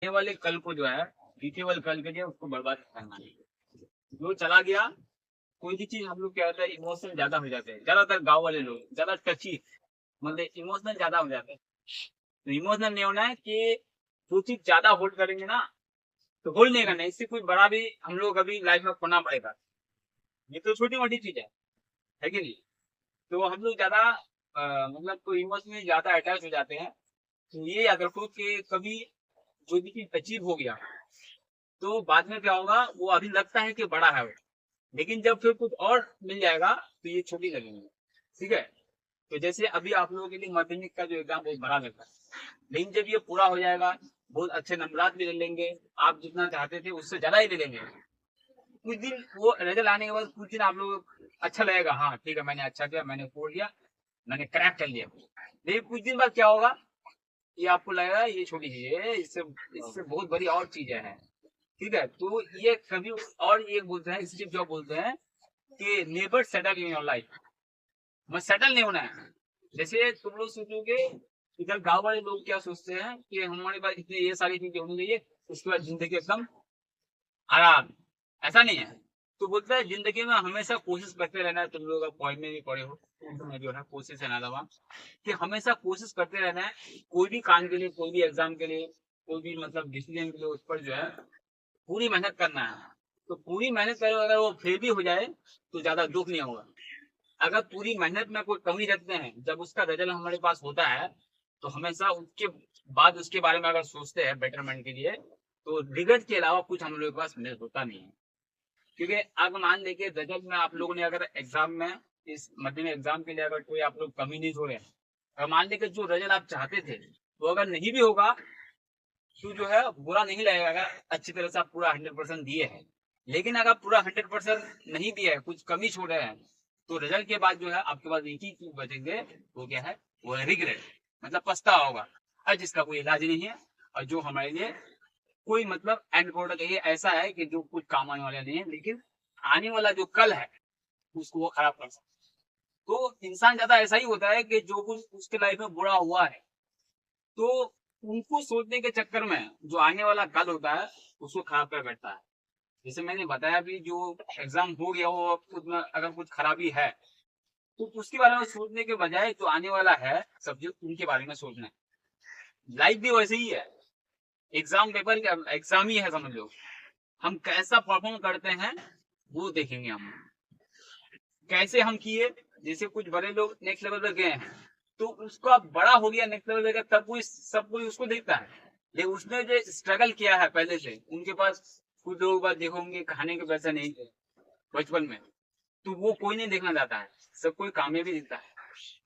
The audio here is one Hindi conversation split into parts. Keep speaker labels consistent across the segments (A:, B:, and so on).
A: ये वाले कल को जो है, बीते वाले कल के लिए उसको बर्बाद करना है। जो चला गया, कोई भी चीज हम लोग क्या होता है, इमोशनल ज्यादा हो जाते हैं, ज्यादातर गांव वाले लोग ज्यादा टची, मतलब इमोशनल ज्यादा हो जाते हैं। तो इमोशनल नहीं होना है कि जो चीज ज्यादा होल्ड करेंगे ना, तो होल्ड नहीं करना है, इससे कुछ बड़ा भी हम लोग अभी लाइफ में खोना पड़ेगा। ये तो छोटी मोटी चीज है कि नहीं? तो हम लोग ज्यादा मतलब कोई इमोशनली ज्यादा अटैच हो जाते हैं। तो ये याद रखो कि कभी जो भी चीज अचीव हो गया, तो बाद में क्या होगा, वो अभी लगता है कि बड़ा है वो, लेकिन जब फिर कुछ और मिल जाएगा तो ये छोटी लगेंगी। ठीक है? तो जैसे अभी आप लोगों के लिए माध्यमिक का जो एग्जाम बहुत बड़ा लगता है, लेकिन जब ये पूरा हो जाएगा, बहुत अच्छे नंबरात भी ले लेंगे, आप जितना चाहते थे उससे ज्यादा ही ले लेंगे। कुछ दिन वो रिजल्ट आने के बाद कुछ दिन आप लोग अच्छा लगेगा, हाँ ठीक है मैंने अच्छा किया, मैंने फोड़ लिया, मैंने क्रैक कर लिया। लेकिन कुछ दिन बाद क्या होगा, ये आपको लगेगा ये छोटी चीज है, इससे इससे बहुत बड़ी और चीजें हैं। ठीक है? तो ये कभी, और ये बोलते हैं स्टीव जॉब बोलते हैं कि never settle in your life, मत सेटल नहीं होना है। जैसे तुम लोग सोचोगे, इधर गांव वाले लोग क्या सोचते हैं कि हमारे पास इतनी ये सारी चीजें होनी चाहिए, उसके बाद जिंदगी एकदम आराम। ऐसा नहीं है। तो बोलता है जिंदगी में हमेशा कोशिश करते रहना है। तुम लोग अब पॉइंट में भी पड़े हो, उसमें जो है कोशिश है ना दवा, कि हमेशा कोशिश करते रहना है। कोई भी काम के लिए, कोई भी एग्जाम के लिए, कोई भी मतलब डिसीजन के लिए, उस पर जो है पूरी मेहनत करना है। तो पूरी मेहनत करो, अगर वो फेल भी हो जाए तो ज्यादा दुख नहीं होगा। अगर पूरी मेहनत में कोई कमी रखते हैं, जब उसका रिजल्ट हमारे पास होता है, तो हमेशा उसके बाद उसके बारे में अगर सोचते हैं बेटरमेंट के लिए, तो रिग्रेट के अलावा कुछ हम लोग के पास मिल होता नहीं है। क्योंकि अगर मान लीजिए रिजल्ट में आप लोगों ने अगर एग्जाम में, इस मध्य एग्जाम के लिए अगर कोई आप लोग कमी नहीं हो रहे हैं, अगर मान लीजिए जो रिजल्ट आप चाहते थे वो अगर नहीं भी होगा, तो जो है बुरा नहीं लगेगा अगर अच्छी तरह से आप पूरा 100% दिए हैं। लेकिन अगर पूरा 100% नहीं दिया है, कुछ कमी छोड़ रहे हैं, तो रिजल्ट के बाद जो है आपके पास एक ही चीज बचेंगे, वो क्या है, वो है रिग्रेट, मतलब पछतावा होगा, और जिसका कोई इलाज नहीं है, और जो हमारे लिए कोई मतलब एंड प्रोडक्ट ये ऐसा है कि जो कुछ काम आने वाला नहीं है, लेकिन आने वाला जो कल है उसको वो खराब कर सकता है। तो इंसान ज्यादा ऐसा ही होता है कि जो कुछ उसके लाइफ में बुरा हुआ है, तो उनको सोचने के चक्कर में जो आने वाला कल होता है उसको खराब कर बैठता है। जैसे मैंने बताया भी, जो एग्जाम हो गया वो उसमें अगर कुछ खराबी है, तो उसके बारे में सोचने के बजाय जो आने वाला है सब्जेक्ट, उनके बारे में सोचना है। लाइफ भी वैसे ही है, एग्जाम पेपर एग्जाम ही है समझ लो। हम कैसा परफॉर्म करते हैं वो देखेंगे हम, कैसे हम किए। जैसे कुछ बड़े लोग नेक्स्ट लेवल पर गए हैं, तो उसका बड़ा हो गया नेक्स्ट लेवल पर, तब कोई सब कोई उसको देखता है, लेकिन उसने जो स्ट्रगल किया है पहले से, उनके पास कुछ लोगों के पास देखोगे खाने के पैसे नहीं थे बचपन में, तो वो कोई नहीं देखना चाहता है। सब कोई कामयाबी दिखता है,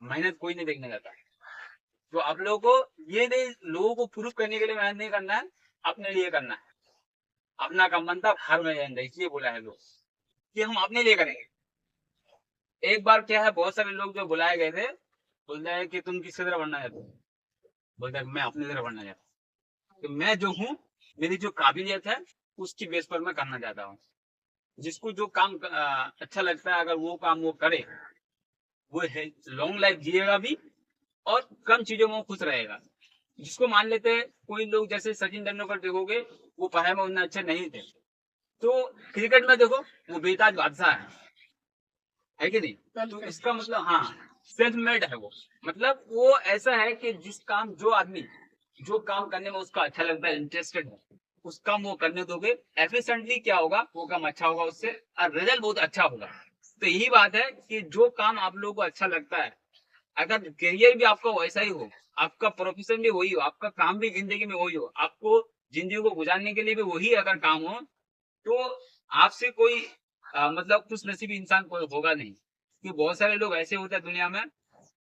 A: मेहनत कोई नहीं देखना चाहता है। तो आप लोगों को ये नहीं, लोगों को प्रूफ करने के लिए मेहनत नहीं करना है, अपने लिए करना है। अपना काम बनता हर में जाएंगे, इसलिए बोला है लोग कि हम अपने लिए करेंगे। एक बार क्या है, बहुत सारे लोग जो बुलाए गए थे, बोलते हैं कि तुम किसकी तरह बनना चाहते हो, बोलते हैं मैं अपनी तरह बनना चाहता हूँ। तो मैं जो हूँ, मेरी जो काबिलियत है, उसकी बेस पर मैं करना चाहता हूँ। जिसको जो काम अच्छा लगता है, अगर वो काम वो करे, वो लॉन्ग लाइफ जिएगा भी, और कम चीजों में वो खुश रहेगा। जिसको मान लेते हैं कोई लोग, जैसे सचिन तेंदुलकर देखोगे, वो पढ़ाई में उतना अच्छे नहीं थे, तो क्रिकेट में देखो वो बेताज बादशाह है कि नहीं? तो इसका मतलब हाँ, सेल्फ मेड है वो। मतलब वो ऐसा है कि जिस काम, जो आदमी जो काम करने में उसका अच्छा लगता है, इंटरेस्टेड है, उस काम वो करने दोगे, एफिशिएंटली क्या होगा, वो काम अच्छा होगा उससे, और रिजल्ट बहुत अच्छा होगा। तो यही बात है कि जो काम आप लोगों को अच्छा लगता है, अगर करियर भी आपका वैसा ही हो, आपका प्रोफेशन भी वही हो, आपका काम भी जिंदगी में वही हो, आपको जिंदगी को गुजारने के लिए भी वही अगर काम हो, तो आपसे कोई मतलब खुश नसीब इंसान कोई होगा नहीं। कि बहुत सारे लोग ऐसे होते हैं दुनिया में,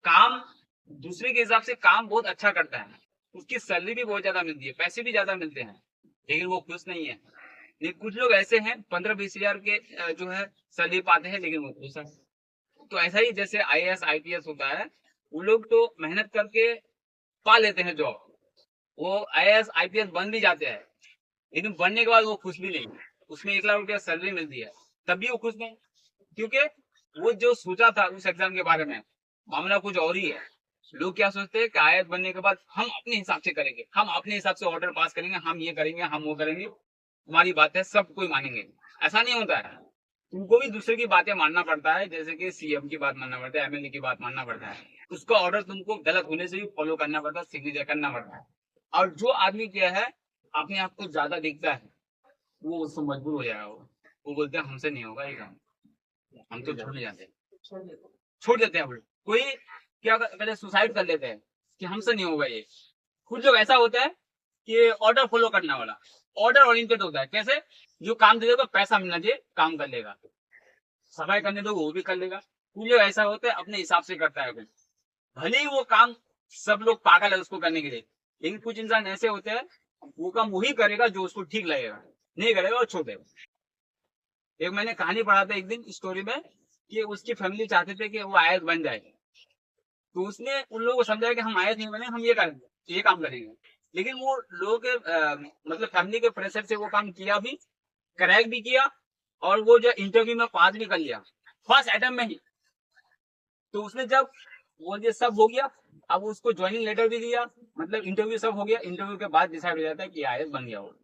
A: काम दूसरे के हिसाब से काम बहुत अच्छा करता है, उसकी सैलरी भी बहुत ज्यादा मिलती है, पैसे भी ज्यादा मिलते हैं, लेकिन वो खुश नहीं है। लेकिन कुछ लोग ऐसे हैं 15-20 हजार के जो है सैलरी पाते हैं, लेकिन वो खुश है। तो ऐसा ही जैसे आईएएस आईपीएस होता है, वो लोग तो मेहनत करके पा लेते हैं जॉब, वो आईएएस आईपीएस बन भी जाते हैं, लेकिन बनने के बाद वो खुश भी नहीं। उसमें 1 लाख रुपया सैलरी मिलती है, तब भी वो खुश नहीं, क्योंकि वो जो सोचा था उस एग्जाम के बारे में, मामला कुछ और ही है। लोग क्या सोचते हैं कि आयत बनने के बाद हम अपने हिसाब से करेंगे, हम अपने हिसाब से ऑर्डर पास करेंगे, हम ये करेंगे, हम वो करेंगे, तुम्हारी बात है सब कोई मानेंगे। ऐसा नहीं होता है। तुमको भी दूसरे की बातें मानना पड़ता है, जैसे कि सीएम की बात मानना पड़ता है, एमएलए की बात मानना पड़ता है। उसका ऑर्डर तुमको गलत होने से भी फॉलो करना पड़ता है, सिग्नेचर करना पड़ता है। और जो आदमी क्या है, अपने आप को ज्यादा देखता है, वो उसको मजबूर हो जाएगा। वो बोलते हैं हमसे नहीं होगा ये काम, हम तो छोड़ जाते हैं, छोड़ देते हैं। वो कोई क्या पहले सुसाइड कर लेते हैं कि हमसे नहीं होगा ये। कुछ लोग ऐसा होता है कि ऑर्डर फॉलो करने वाला, ऑर्डर ओरिएंटेड होता है। कैसे? जो काम दे देगा, पैसा मिलना चाहिए, काम कर लेगा। सफाई करने दो, वो भी कर लेगा। कुछ लोग ऐसा होता है अपने हिसाब से करता है कुछ, भले ही वो काम सब लोग पागल है उसको करने के लिए, लेकिन कुछ इंसान ऐसे होते हैं वो काम वही करेगा जो उसको ठीक लगेगा, नहीं करेगा और छोड़ देगा। एक मैंने कहानी पढ़ा था एक दिन स्टोरी में कि उसकी फैमिली चाहते थे कि वो आयत बन जाए, तो उसने उन लोगों को समझाया कि हम आयत नहीं बने, हम ये करेंगे, ये काम करेंगे। लेकिन वो लोगों के मतलब फैमिली के प्रेशर से वो काम किया भी, क्रैक भी किया, और वो जो इंटरव्यू में पास भी कर लिया फर्स्ट अटेम्प्ट में ही। तो उसने जब वो ये सब हो गया, अब उसको ज्वाइनिंग लेटर भी दिया, मतलब इंटरव्यू सब हो गया, इंटरव्यू के बाद डिसाइड हो जाता है कि आईएएस बन गया वो।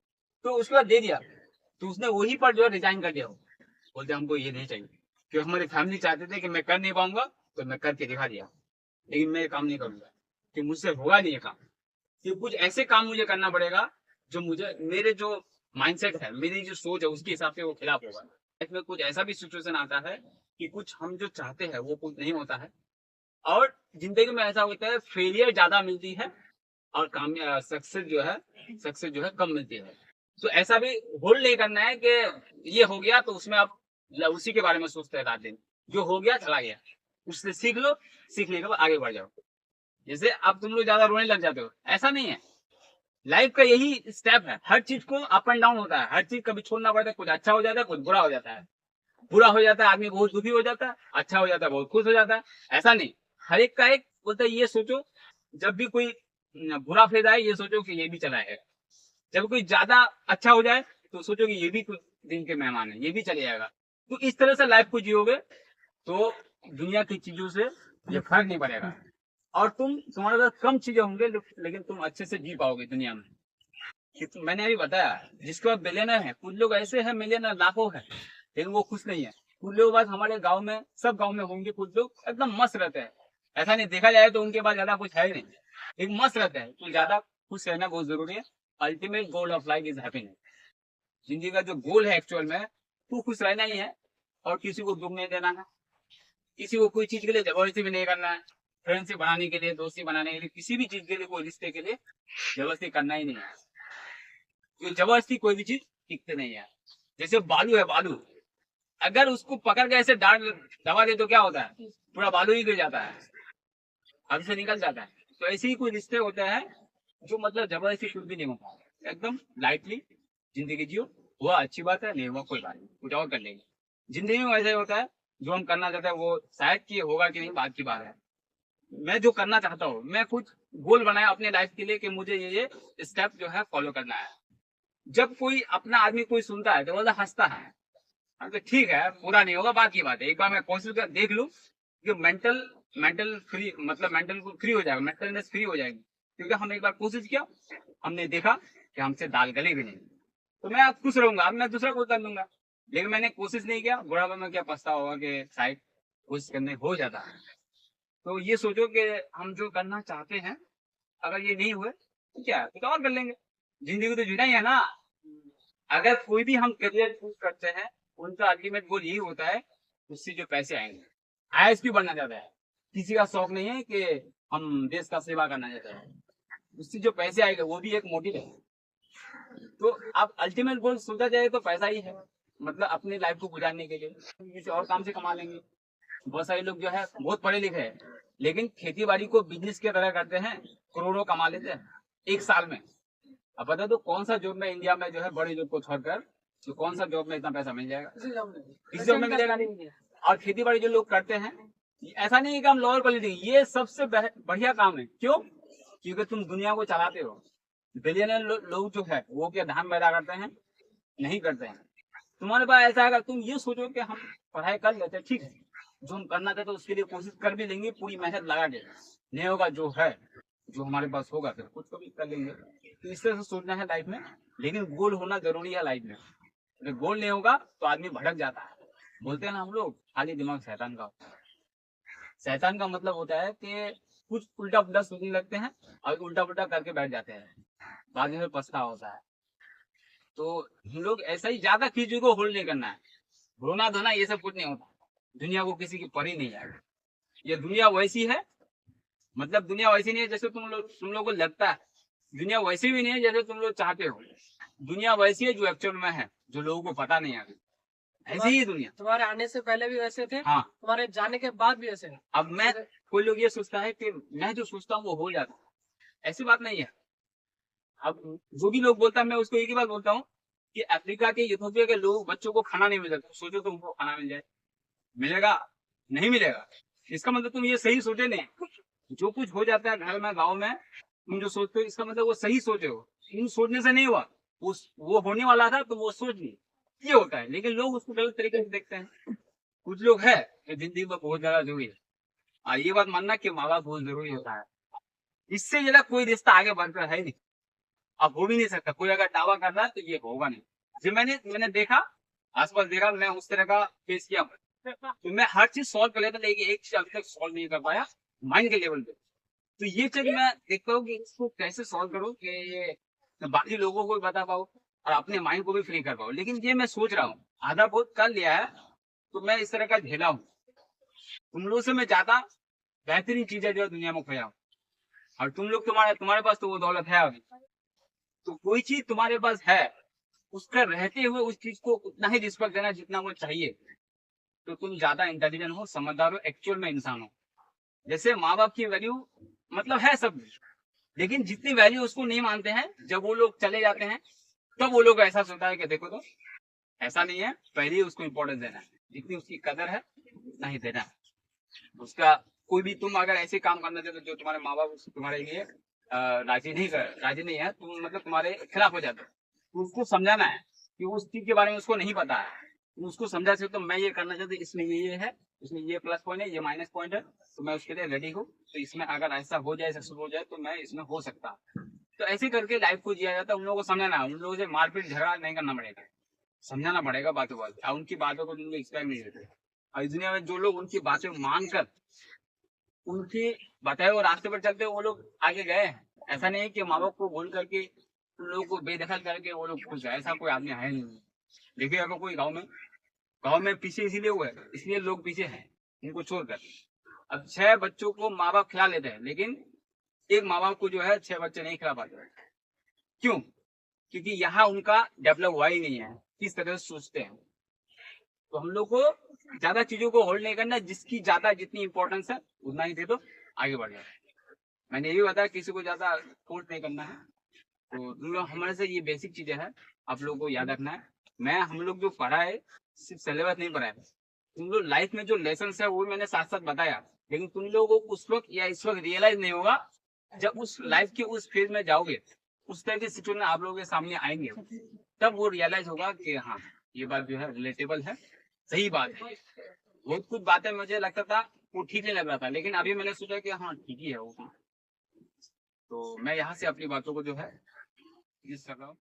A: तो उसके बाद दे दिया, तो उसने वही पर जो है रिजाइन कर दिया। बोलते हमको ये नहीं चाहिए, क्योंकि हमारी फैमिली चाहते थे कि मैं कर नहीं पाऊंगा, तो मैं करके दिखा दिया, लेकिन मैं ये काम नहीं करूंगा कि मुझसे होगा नहीं ये काम। कि कुछ ऐसे काम मुझे करना पड़ेगा जो मुझे, मेरे जो माइंडसेट है, मेरी जो सोच है, उसके हिसाब से वो खिलाफ होगा। लाइफ में कुछ ऐसा भी सिचुएशन आता है कि कुछ हम जो चाहते हैं वो कुछ नहीं होता है, और जिंदगी में ऐसा होता है फेलियर ज्यादा मिलती है और कामयाब सक्सेस जो है कम मिलती है। तो ऐसा भी होल्ड नहीं करना है कि ये हो गया तो उसमें आप उसी के बारे में सोचते हैं रात दिन। जो हो गया चला गया, उससे सीख लो, सीखने के बाद आगे बढ़ जाओ। जैसे अब तुम लोग ज्यादा रोने लग जाते हो, ऐसा नहीं है। लाइफ का यही स्टेप है, हर चीज को अप एंड डाउन होता है, हर चीज कभी छोड़ना पड़ता है, कुछ अच्छा हो जाता है, कुछ बुरा हो जाता है। बुरा हो जाता है आदमी बहुत दुखी हो जाता है, अच्छा हो जाता है बहुत खुश हो जाता है। ऐसा नहीं, हर एक का एक बोलता है। ये सोचो, जब भी कोई बुरा फेज आए ये सोचो कि ये भी चला है, जब कोई ज्यादा अच्छा हो जाए तो सोचो कि ये भी कुछ दिन के मेहमान है, ये भी चले जाएगा। तो इस तरह से लाइफ को जियोगे तो दुनिया की चीजों से ये फर्क नहीं पड़ेगा, और तुम्हारे पास कम चीजें होंगे लेकिन तुम अच्छे से जी पाओगे दुनिया में। मैंने अभी बताया, जिसके पास बिलियनर है, कुछ लोग ऐसे हैं मिलियनर लाखों है, लेकिन वो खुश नहीं है। कुछ लोग बस हमारे गांव में, सब गांव में होंगे कुछ लोग एकदम मस्त रहते हैं। ऐसा नहीं, देखा जाए तो उनके पास ज्यादा कुछ है ही नहीं, लेकिन मस्त रहते हैं। तो ज्यादा खुश रहना बहुत जरूरी है। Ultimate goal of life is happiness. जिंदगी का जो गोल है एक्चुअल में, तो खुश रहना ही है, और किसी को दुख नहीं देना है, किसी को कोई चीज के लिए जबरदस्ती भी नहीं करना है। फ्रेंडशिप बनाने के लिए, दोस्ती बनाने के लिए, किसी भी चीज के लिए, कोई रिश्ते के लिए जबरदस्ती करना ही नहीं है। क्योंकि जबरदस्ती कोई भी चीज टिकते नहीं है। जैसे बालू है, बालू अगर उसको पकड़ के ऐसे डांट दबा दे तो क्या होता है, पूरा बालू ही गिर जाता है, हाथ से निकल जाता है। तो ऐसे ही कोई रिश्ते होते हैं जो मतलब जबरदस्ती कुछ भी नहीं होता, एकदम लाइटली जिंदगी जियो। हुआ अच्छी बात है, नहीं हुआ कोई बात नहीं, कुछ और कर लेंगे। जिंदगी में वैसे ही होता है, जो हम करना चाहते हैं वो शायद कि होगा कि नहीं, बात की बात है। मैं जो करना चाहता हूँ, मैं कुछ गोल बनाया अपने लाइफ के लिए कि मुझे ये स्टेप जो है फॉलो करना है। जब कोई अपना आदमी कोई सुनता है तो बोलता हंसता है, हाँ, तो ठीक है, पूरा नहीं होगा, बात की बात है। एक बार मैं कोशिश कर देख लूं कि मेंटल मेंटल फ्री, मतलब मेंटल फ्री हो जाएगा, मेंटलनेस फ्री हो जाएगी। क्योंकि हम एक बार कोशिश किया, हमने देखा कि हमसे दाल गली भी नहीं, तो मैं अब खुश रहूंगा, अब मैं दूसरा कोई कर लूंगा। लेकिन मैंने कोशिश नहीं किया, बुढ़ापा में क्या पछतावा होगा कि शायद कोशिश करने हो जाता है। तो ये सोचो कि हम जो करना चाहते हैं, अगर ये नहीं हुए तो क्या है, कुछ और कर लेंगे। जिंदगी तो जीना ही है ना। अगर कोई भी हम करियर चूज करते हैं, उनका अल्टीमेट गोल यही होता है, उससे जो पैसे आएंगे। आईएएस बनना चाहता है, किसी का शौक नहीं है कि हम देश का सेवा करना चाहते हैं, उससे जो पैसे आएंगे वो भी एक मोटिव है। तो अब अल्टीमेट गोल सोचा जाए तो पैसा ही है, मतलब अपनी लाइफ को गुजारने के लिए किसी और काम से कमा लेंगे। बहुत सारे लोग जो है बहुत पढ़े लिखे हैं, लेकिन खेती बाड़ी को बिजनेस की तरह करते हैं, करोड़ों कमा लेते हैं एक साल में। अब बता दो कौन सा जॉब में इंडिया में जो है बड़ी जॉब को छोड़कर, तो कौन सा जॉब में इतना पैसा मिल जाएगा, किसी जॉब में मिलेगा नहीं। और खेती बाड़ी जो लोग करते हैं, ऐसा नहीं है कि हम लोअर क्वालिटी, ये सबसे बढ़िया काम है। क्यों? क्योंकि तुम दुनिया को चलाते हो। बिलियनर लोग जो है वो क्या धान पैदा करते हैं? नहीं करते हैं। तुम्हारे पास ऐसा है, तुम ये सोचो कि हम पढ़ाई कर लेते हैं, ठीक है, जो हम करना था तो उसके लिए कोशिश कर भी लेंगे, पूरी मेहनत लगा के। नहीं होगा जो है, जो हमारे पास होगा फिर कुछ तो भी कर लेंगे। तो इस तरह से सोचना है लाइफ में। लेकिन गोल होना जरूरी है लाइफ में। अगर गोल नहीं होगा तो आदमी भटक जाता है। बोलते हैं ना हम लोग, खाली दिमाग शैतान का होता है। शैतान का मतलब होता है कि कुछ उल्टा पुल्टा सोचने लगते हैं और उल्टा पुल्टा करके बैठ जाते हैं, बाद में पछतावा होता है। तो हम लोग ऐसा ही ज्यादा चीजों को होल्ड नहीं करना है। रोना धोना ये सब कुछ नहीं होता। दुनिया को किसी की परी नहीं है। ये दुनिया वैसी है, मतलब दुनिया वैसी नहीं है जैसे तुम लोग को लगता है। दुनिया वैसी भी नहीं है जैसे तुम लोग चाहते हो। दुनिया वैसी है जो एक्चुअल में है, जो लोगों को पता नहीं है अभी। ऐसी ही दुनिया।
B: तुम्हारे आने से पहले भी वैसे थे,
A: हाँ,
B: तुम्हारे जाने के बाद भी वैसे हैं।
A: अब मैं, कोई लोग ये सोचता है कि मैं जो सोचता हूँ वो हो जाता है। ऐसी बात नहीं है। अब जो भी लोग बोलता है मैं उसको एक ही बात बोलता हूँ कि अफ्रीका के, इथोपिया के लोग, बच्चों को खाना नहीं मिल सकता, सोचो तुमको खाना मिल जाए, मिलेगा? नहीं मिलेगा। इसका मतलब तुम ये सही सोचे नहीं। जो कुछ हो जाता है घर में, गाँव में, तुम जो सोचते हो इसका मतलब वो सही सोचे हो। तुम सोचने से नहीं हुआ, वो होने वाला था तो वो सोच ली। ये होता है, लेकिन लोग उसको गलत तरीके से देखते हैं। कुछ लोग है कि जिंदगी में बहुत ज्यादा जरूरी है। ये बात मानना कि माँ बाप बहुत जरूरी होता है। इससे ज्यादा कोई रिश्ता आगे बढ़कर है नहीं। अब हो भी नहीं सकता। कोई अगर दावा कर रहा है तो ये होगा नहीं। जो मैंने देखा, आसपास देखा, मैं उस तरह का फेस किया। तो मैं हर चीज सॉल्व कर लेता, लेकिन एक चीज अभी तक सॉल्व नहीं कर पाया, माइंड के लेवल पे। तो ये चीज मैं देखता हूँ कि इसको कैसे सॉल्व करूँ कि ये बाकी लोगों को भी बता पाऊँ और अपने माइंड को भी फ्री कर पाऊँ। लेकिन ये मैं सोच रहा हूँ, आधा बहुत कर लिया है, तो मैं इस तरह का झेला हूँ। तुम लोगों से मैं ज्यादा बेहतरीन चीजें जो है दुनिया में खोया हूँ। और तुम लोग, तुम्हारे पास तो वो दौलत है अभी। तो कोई चीज तुम्हारे पास है, उसका रहते हुए उस चीज को उतना ही रिस्पेक्ट देना जितना वो चाहिए, तो तुम ज्यादा इंटेलिजेंट हो, समझदार हो, एक्चुअल में इंसान हो। जैसे माँ बाप की वैल्यू मतलब है सब, लेकिन जितनी वैल्यू उसको नहीं मानते हैं, जब वो लोग चले जाते हैं तब वो लोग ऐसा सोचता है कि देखो तो ऐसा नहीं है, पहले ही उसको इम्पोर्टेंस देना है, जितनी उसकी कदर है उतना ही देना है उसका। कोई भी तुम अगर ऐसे काम करना चाहते हो जो तुम्हारे माँ बाप तुम्हारे लिए राजी नहीं है, तुम मतलब तुम्हारे खिलाफ हो जाते हो, तो उसको समझाना है कि उस चीज के बारे में उसको नहीं पता है। तुम उसको समझा सकते हो, मैं ये करना चाहता हूँ, इसमें ये है, इसमें ये प्लस पॉइंट है, ये माइनस पॉइंट है, तो मैं उसके लिए रेडी हूँ। तो इसमें अगर ऐसा हो जाए, सक्सेस हो जाए, तो मैं इसमें हो सकता। तो ऐसे करके लाइफ को जिया जाता है। उन लोगों को समझाना है, उन लोगों से मारपीट झगड़ा नहीं करना पड़ेगा, समझाना पड़ेगा बातों बात। और उनकी बातों को तुम लोग एक्सपेक्ट नहीं देते। और इस दुनिया में जो लोग उनकी बातें मानकर उनके बताए हुए रास्ते पर चलते वो लोग आगे गए हैं। ऐसा नहीं है कि माँ बाप को भूल करके उन लोगों को बेदखल करके वो लोग खुश है, ऐसा कोई आदमी है नहीं। देखिए अगर कोई गाँव में पीछे इसीलिए हुआ है, इसलिए लोग पीछे हैं उनको छोड़कर। अब 6 बच्चों को माँ बाप खिला लेते हैं, लेकिन एक माँ बाप को जो है 6 बच्चे नहीं खिला पाते। क्यों? क्योंकि यहाँ उनका डेवलप हुआ ही नहीं है, किस तरह से सोचते हैं। तो हम लोग को ज्यादा चीजों को होल्ड नहीं करना, जिसकी ज्यादा जितनी इंपॉर्टेंस है उतना ही दे दो, आगे बढ़ जाओ। मैंने ये भी बताया किसी को ज्यादा फोर्स नहीं करना है। तो तुम लोग हमारे से ये बेसिक चीजें हैं, आप लोगों को याद रखना है। हम लोग जो पढ़ा है सिर्फ सिलेबस नहीं पढ़ा है, तुम लोग लाइफ में जो लेसन है वो मैंने साथ साथ बताया। लेकिन तुम लोगों को उस वक्त या इस वक्त रियलाइज नहीं होगा, जब उस लाइफ के उस फेज में जाओगे, उस तरह के सिचुएशन आप लोगों के सामने आएंगे, तब वो रियलाइज होगा कि हाँ, ये बात जो है रिलेटेबल है, सही बात है। बहुत कुछ बातें मुझे लगता था वो ठीक नहीं लग रहा था, लेकिन अभी मैंने सोचा कि हाँ ठीक ही है वो। तो मैं यहाँ से अपनी बातों को जो है कर रहा हूँ।